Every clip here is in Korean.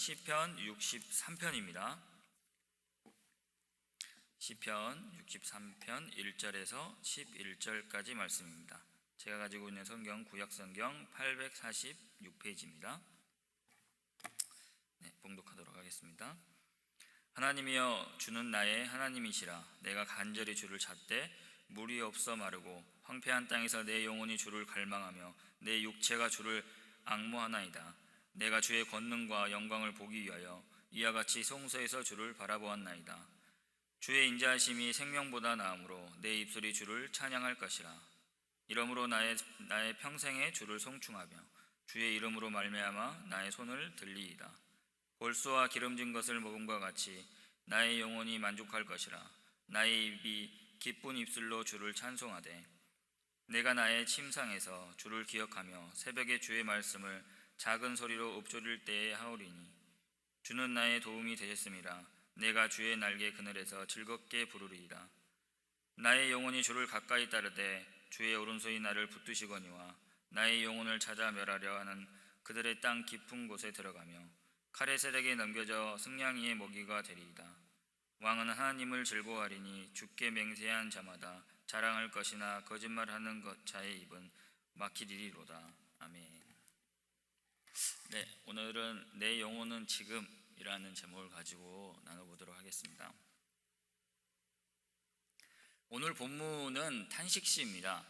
시편 63편입니다. 시편 63편 1절에서 11절까지 말씀입니다. 제가 가지고 있는 성경 구약성경 846페이지입니다. 봉독하도록 하겠습니다. 하나님이여, 주는 나의 하나님이시라. 내가 간절히 주를 찾되 물이 없어 마르고 황폐한 땅에서 내 영혼이 주를 갈망하며 내 육체가 주를 앙모하나이다. 내가 주의 권능과 영광을 보기 위하여 이와 같이 성소에서 주를 바라보았나이다. 주의 인자하심이 생명보다 나으므로 내 입술이 주를 찬양할 것이라. 이러므로 나의 평생에 주를 송축하며 주의 이름으로 말미암아 나의 손을 들리이다. 골수와 기름진 것을 먹음과 같이 나의 영혼이 만족할 것이라. 나의 입이 기쁜 입술로 주를 찬송하되 내가 나의 침상에서 주를 기억하며 새벽에 주의 말씀을 작은 소리로 읊조릴 때에 하오리니 주는 나의 도움이 되셨음이라. 내가 주의 날개 그늘에서 즐겁게 부르리이다. 나의 영혼이 주를 가까이 따르되 주의 오른손이 나를 붙드시거니와 나의 영혼을 찾아 멸하려 하는 그들의 땅 깊은 곳에 들어가며 칼의 세력에 넘겨져 승냥이의 먹이가 되리이다. 왕은 하나님을 즐거워하리니 주께 맹세한 자마다 자랑할 것이나 거짓말하는 자의 입은 막히리로다. 아멘. 오늘은 내 영혼은 지금이라는 제목을 가지고 나눠보도록 하겠습니다. 오늘 본문은 탄식시입니다.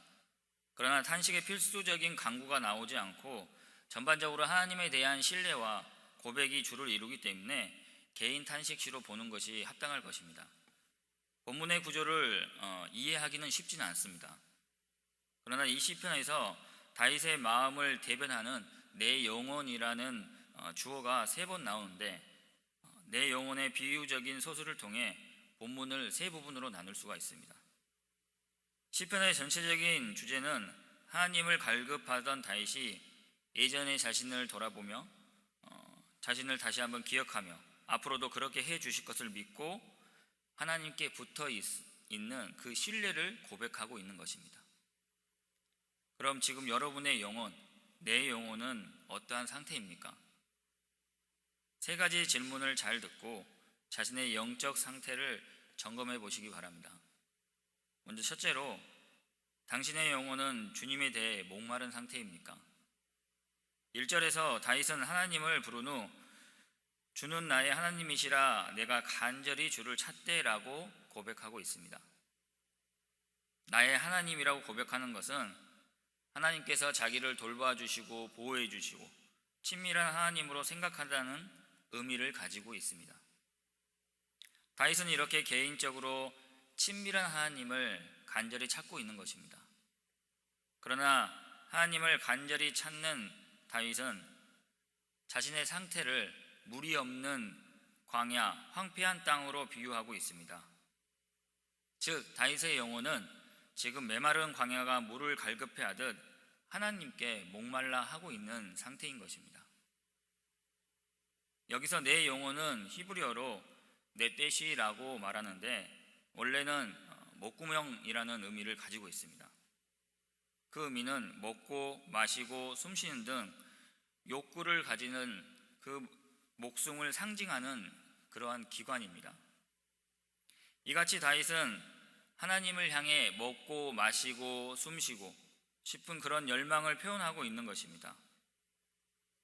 그러나 탄식의 필수적인 강구가 나오지 않고 전반적으로 하나님에 대한 신뢰와 고백이 주를 이루기 때문에 개인 탄식시로 보는 것이 합당할 것입니다. 본문의 구조를 이해하기는 쉽지는 않습니다. 그러나 이 시편에서 다윗의 마음을 대변하는 내 영혼이라는 주어가 3번 나오는데 내 영혼의 비유적인 서술을 통해 본문을 3부분으로 나눌 수가 있습니다. 시편의 전체적인 주제는 하나님을 갈급하던 다윗이 예전의 자신을 돌아보며 자신을 다시 한번 기억하며 앞으로도 그렇게 해 주실 것을 믿고 하나님께 붙어 있는 그 신뢰를 고백하고 있는 것입니다. 그럼 지금 여러분의 영혼, 내 영혼은 어떠한 상태입니까? 3가지 질문을 잘 듣고 자신의 영적 상태를 점검해 보시기 바랍니다. 먼저 첫째로, 당신의 영혼은 주님에 대해 목마른 상태입니까? 1절에서 다윗은 하나님을 부른 후 주는 나의 하나님이시라 내가 간절히 주를 찾되라고 고백하고 있습니다. 나의 하나님이라고 고백하는 것은 하나님께서 자기를 돌봐주시고 보호해주시고 친밀한 하나님으로 생각한다는 의미를 가지고 있습니다. 다윗은 이렇게 개인적으로 친밀한 하나님을 간절히 찾고 있는 것입니다. 그러나 하나님을 간절히 찾는 다윗은 자신의 상태를 물이 없는 광야, 황폐한 땅으로 비유하고 있습니다. 즉, 다윗의 영혼은 지금 메마른 광야가 물을 갈급해하듯 하나님께 목말라 하고 있는 상태인 것입니다. 여기서 내 영혼은 히브리어로 네떼시라고 말하는데 원래는 목구멍이라는 의미를 가지고 있습니다. 그 의미는 먹고 마시고 숨쉬는 등 욕구를 가지는 그 목숨을 상징하는 그러한 기관입니다. 이같이 다윗은 하나님을 향해 먹고 마시고 숨쉬고 싶은 그런 열망을 표현하고 있는 것입니다.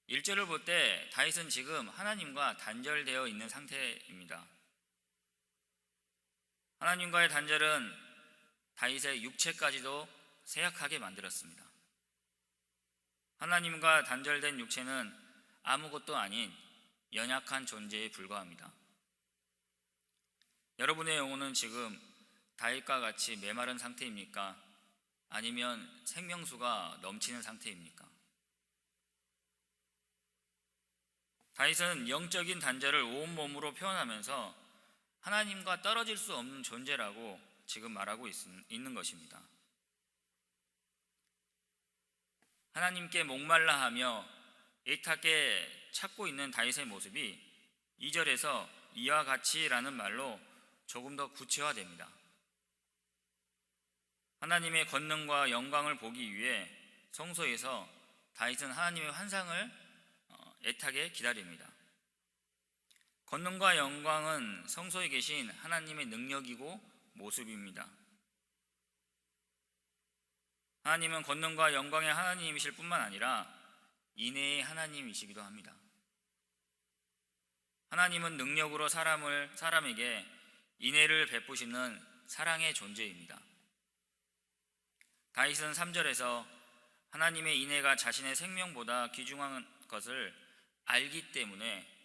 1절을 볼 때 다윗은 지금 하나님과 단절되어 있는 상태입니다. 하나님과의 단절은 다윗의 육체까지도 쇠약하게 만들었습니다. 하나님과 단절된 육체는 아무것도 아닌 연약한 존재에 불과합니다. 여러분의 영혼은 지금 다윗과 같이 메마른 상태입니까? 아니면 생명수가 넘치는 상태입니까? 다윗은 영적인 단절을 온몸으로 표현하면서 하나님과 떨어질 수 없는 존재라고 지금 말하고 있는 것입니다. 하나님께 목말라 하며 애타게 찾고 있는 다윗의 모습이 2절에서 이와 같이라는 말로 조금 더 구체화됩니다. 하나님의 권능과 영광을 보기 위해 성소에서 다윗은 하나님의 환상을 애타게 기다립니다. 권능과 영광은 성소에 계신 하나님의 능력이고 모습입니다. 하나님은 권능과 영광의 하나님이실 뿐만 아니라 인애의 하나님이시기도 합니다. 하나님은 능력으로 사람에게 인애를 베푸시는 사랑의 존재입니다. 다윗은 3절에서 하나님의 인애가 자신의 생명보다 귀중한 것을 알기 때문에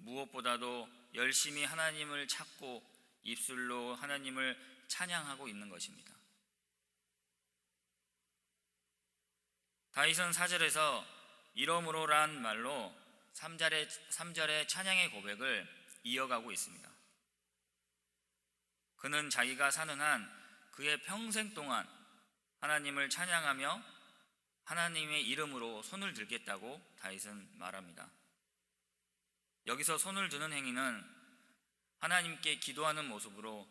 무엇보다도 열심히 하나님을 찾고 입술로 하나님을 찬양하고 있는 것입니다. 다윗은 4절에서 이러므로란 말로 3절의 찬양의 고백을 이어가고 있습니다. 그는 자기가 사는 한 그의 평생 동안 하나님을 찬양하며 하나님의 이름으로 손을 들겠다고 다윗은 말합니다. 여기서 손을 드는 행위는 하나님께 기도하는 모습으로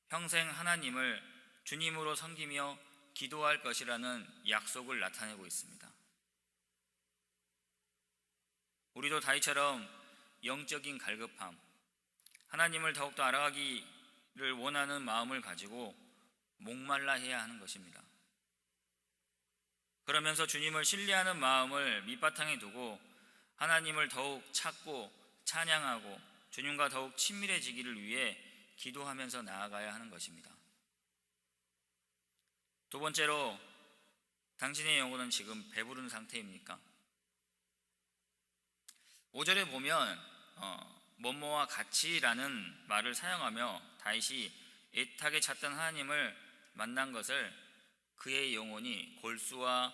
평생 하나님을 주님으로 섬기며 기도할 것이라는 약속을 나타내고 있습니다. 우리도 다윗처럼 영적인 갈급함, 하나님을 더욱더 알아가기를 원하는 마음을 가지고 목말라 해야 하는 것입니다. 그러면서 주님을 신뢰하는 마음을 밑바탕에 두고 하나님을 더욱 찾고 찬양하고 주님과 더욱 친밀해지기를 위해 기도하면서 나아가야 하는 것입니다. 두 번째로, 당신의 영혼은 지금 배부른 상태입니까? 5절에 보면 뭐뭐와 같이라는 말을 사용하며 다윗이 애타게 찾던 하나님을 만난 것을 그의 영혼이 골수와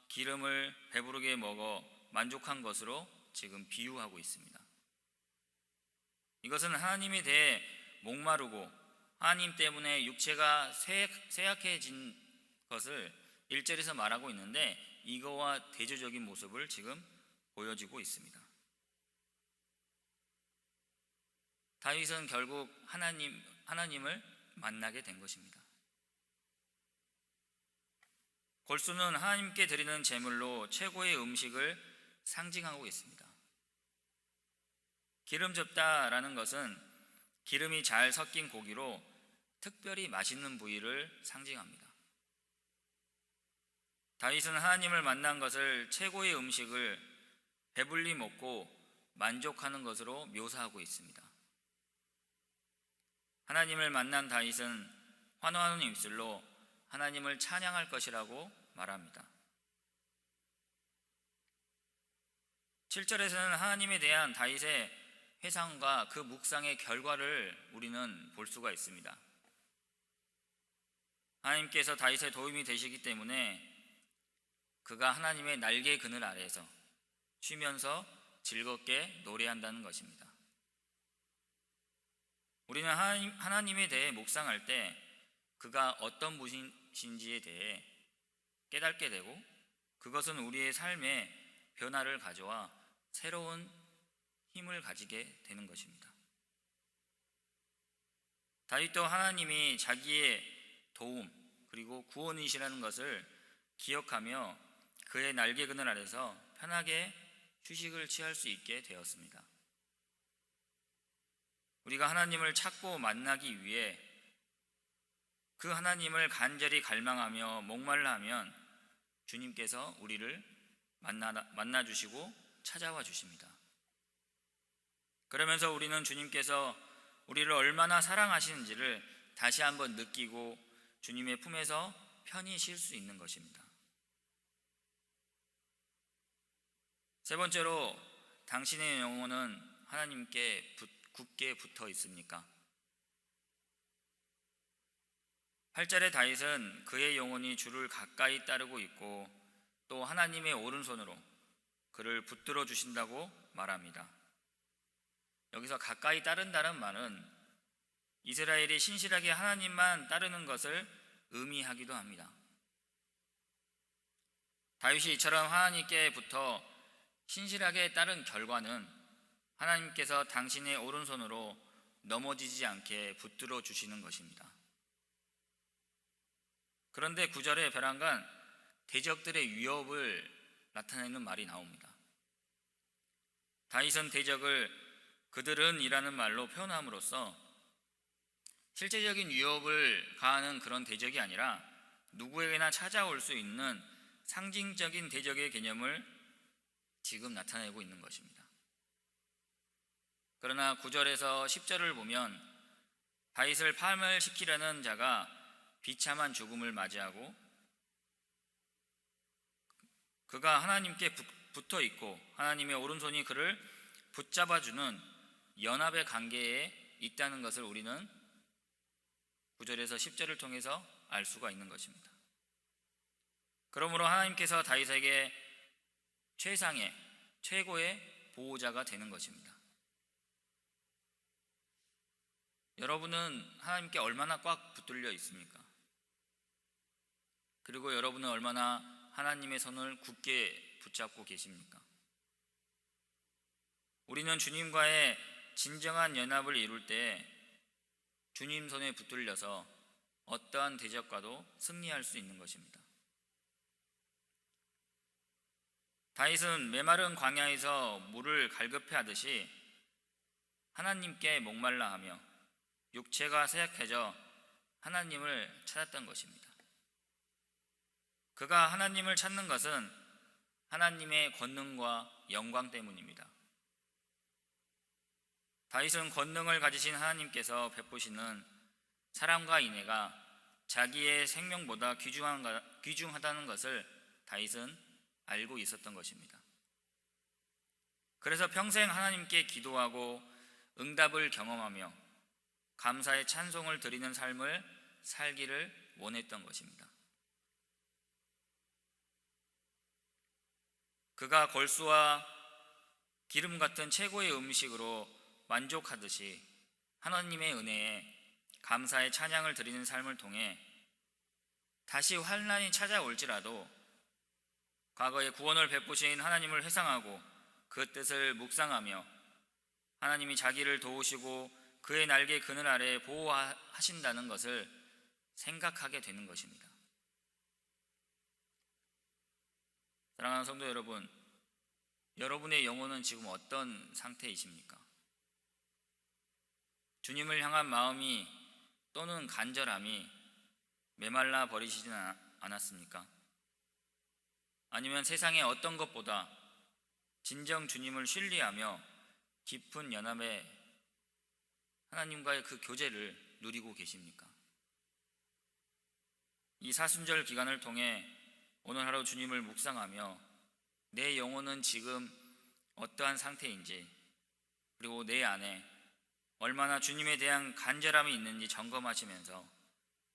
기름을 배부르게 먹어 만족한 것으로 지금 비유하고 있습니다. 이것은 하나님에 대해 목마르고 하나님 때문에 육체가 쇠약해진 것을 1절에서 말하고 있는데 이거와 대조적인 모습을 지금 보여지고 있습니다. 다윗은 결국 하나님을 만나게 된 것입니다. 골수는 하나님께 드리는 제물로 최고의 음식을 상징하고 있습니다. 기름졌다라는 것은 기름이 잘 섞인 고기로 특별히 맛있는 부위를 상징합니다. 다윗은 하나님을 만난 것을 최고의 음식을 배불리 먹고 만족하는 것으로 묘사하고 있습니다. 하나님을 만난 다윗은 환호하는 입술로 하나님을 찬양할 것이라고 말합니다. 7절에서는 하나님에 대한 다윗의 회상과 그 묵상의 결과를 우리는 볼 수가 있습니다. 하나님께서 다윗의 도움이 되시기 때문에 그가 하나님의 날개 그늘 아래에서 쉬면서 즐겁게 노래한다는 것입니다. 우리는 하나님에 대해 묵상할 때 그가 어떤 분이신지에 대해 깨닫게 되고 그것은 우리의 삶에 변화를 가져와 새로운 힘을 가지게 되는 것입니다. 다윗도 하나님이 자기의 도움 그리고 구원이시라는 것을 기억하며 그의 날개 그늘 아래서 편하게 휴식을 취할 수 있게 되었습니다. 우리가 하나님을 찾고 만나기 위해 그 하나님을 간절히 갈망하며 목말라 하면 주님께서 우리를 만나 주시고 찾아와 주십니다. 그러면서 우리는 주님께서 우리를 얼마나 사랑하시는지를 다시 한번 느끼고 주님의 품에서 편히 쉴 수 있는 것입니다. 세 번째로, 당신의 영혼은 하나님께 굳게 붙어 있습니까? 8절의 다윗은 그의 영혼이 주를 가까이 따르고 있고 또 하나님의 오른손으로 그를 붙들어 주신다고 말합니다. 여기서 가까이 따른다는 말은 이스라엘이 신실하게 하나님만 따르는 것을 의미하기도 합니다. 다윗이 이처럼 하나님께 붙어 신실하게 따른 결과는 하나님께서 당신의 오른손으로 넘어지지 않게 붙들어 주시는 것입니다. 그런데 9절의 벼랑간 대적들의 위협을 나타내는 말이 나옵니다. 다윗은 대적을 그들은 이라는 말로 표현함으로써 실제적인 위협을 가하는 그런 대적이 아니라 누구에게나 찾아올 수 있는 상징적인 대적의 개념을 지금 나타내고 있는 것입니다. 그러나 9절에서 10절을 보면 다윗을 파멸시키려는 자가 비참한 죽음을 맞이하고 그가 하나님께 붙어 있고 하나님의 오른손이 그를 붙잡아주는 연합의 관계에 있다는 것을 우리는 9절에서 10절을 통해서 알 수가 있는 것입니다. 그러므로 하나님께서 다윗에게 최상의 최고의 보호자가 되는 것입니다. 여러분은 하나님께 얼마나 꽉 붙들려 있습니까? 그리고 여러분은 얼마나 하나님의 손을 굳게 붙잡고 계십니까? 우리는 주님과의 진정한 연합을 이룰 때 주님 손에 붙들려서 어떠한 대적과도 승리할 수 있는 것입니다. 다윗은 메마른 광야에서 물을 갈급해 하듯이 하나님께 목말라 하며 육체가 쇠약해져 하나님을 찾았던 것입니다. 그가 하나님을 찾는 것은 하나님의 권능과 영광 때문입니다. 다윗은 권능을 가지신 하나님께서 베푸시는 사랑과 인애가 자기의 생명보다 귀중하다는 것을 다윗은 알고 있었던 것입니다. 그래서 평생 하나님께 기도하고 응답을 경험하며 감사의 찬송을 드리는 삶을 살기를 원했던 것입니다. 그가 걸수와 기름 같은 최고의 음식으로 만족하듯이 하나님의 은혜에 감사의 찬양을 드리는 삶을 통해 다시 환난이 찾아올지라도 과거의 구원을 베푸신 하나님을 회상하고 그 뜻을 묵상하며 하나님이 자기를 도우시고 그의 날개 그늘 아래 보호하신다는 것을 생각하게 되는 것입니다. 사랑하는 성도 여러분, 여러분의 영혼은 지금 어떤 상태이십니까? 주님을 향한 마음이 또는 간절함이 메말라 버리시지는 않았습니까? 아니면 세상의 어떤 것보다 진정 주님을 신뢰하며 깊은 연합의 하나님과의 그 교제를 누리고 계십니까? 이 사순절 기간을 통해 오늘 하루 주님을 묵상하며 내 영혼은 지금 어떠한 상태인지, 그리고 내 안에 얼마나 주님에 대한 간절함이 있는지 점검하시면서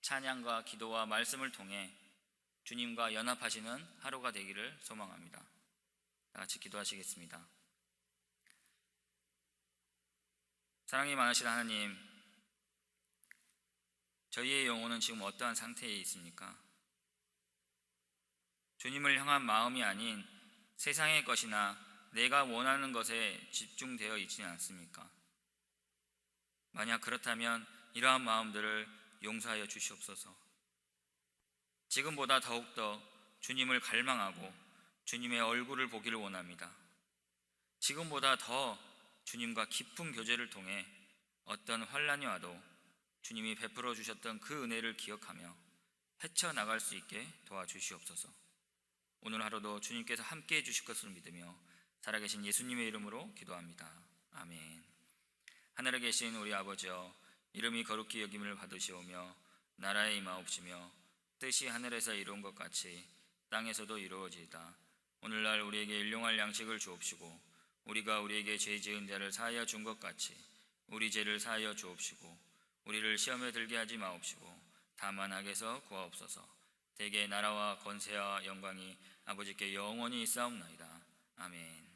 찬양과 기도와 말씀을 통해 주님과 연합하시는 하루가 되기를 소망합니다. 다 같이 기도하시겠습니다. 사랑이 많으신 하나님, 저희의 영혼은 지금 어떠한 상태에 있습니까? 주님을 향한 마음이 아닌 세상의 것이나 내가 원하는 것에 집중되어 있지는 않습니까? 만약 그렇다면 이러한 마음들을 용서하여 주시옵소서. 지금보다 더욱더 주님을 갈망하고 주님의 얼굴을 보기를 원합니다. 지금보다 더 주님과 깊은 교제를 통해 어떤 환난이 와도 주님이 베풀어 주셨던 그 은혜를 기억하며 헤쳐나갈 수 있게 도와주시옵소서. 오늘 하루도 주님께서 함께해 주실 것을 믿으며 살아계신 예수님의 이름으로 기도합니다. 아멘. 하늘에 계신 우리 아버지여, 이름이 거룩히 여김을 받으시오며 나라에 임하옵시며 뜻이 하늘에서 이루은 것 같이 땅에서도 이루어지이다. 오늘날 우리에게 일용할 양식을 주옵시고 우리가 우리에게 죄 지은 자를 사하여 준 것 같이 우리 죄를 사하여 주옵시고 우리를 시험에 들게 하지 마옵시고 다만 악에서 구하옵소서. 대개 나라와 권세와 영광이 아버지께 영원히 있사옵나이다. 아멘.